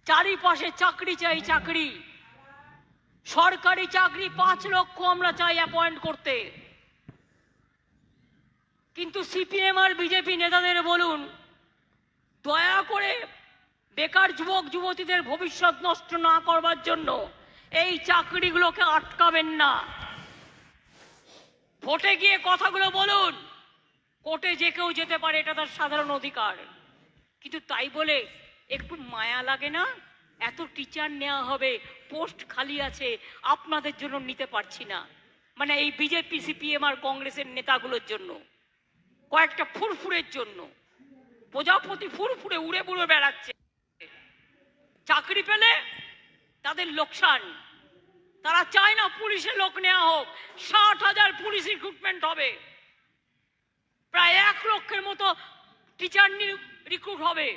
চারিপাশে চাকরি চাই, চাকরি, সরকারি চাকরি 5 লক্ষ আমরা চাই অ্যাপয়েন্ট করতে। কিন্তু সিপিএম আর বিজেপি নেতাদের বলুন, দয়া করে বেকার যুবক যুবতীদের ভবিষ্যৎ নষ্ট না করবার জন্য এই চাকরিগুলোকে আটকাবেন না। ভোটে গিয়ে কথাগুলো বলুন, কোর্টে যে কেউ যেতে পারে, এটা তার সাধারণ অধিকার। কিন্তু তাই বলে একটু মায়া লাগে না? এত টিচার নেওয়া হবে, পোস্ট খালি আছে, আপনাদের জন্য নিতে পারছি না। মানে এই বিজেপি সিপিএম আর কংগ্রেসের নেতাগুলোর জন্য, কয়েকটা ফুরফুরের জন্য। প্রজাপতি ফুরফুরে উড়ে বুড়ে বেড়াচ্ছে, চাকরি পেলে তাদের লোকসান। তারা চায় না পুলিশে লোক নেওয়া হোক। 60,000 পুলিশ রিক্রুটমেন্ট হবে, প্রায় 1 লক্ষের মতো টিচার রিক্রুট হবে।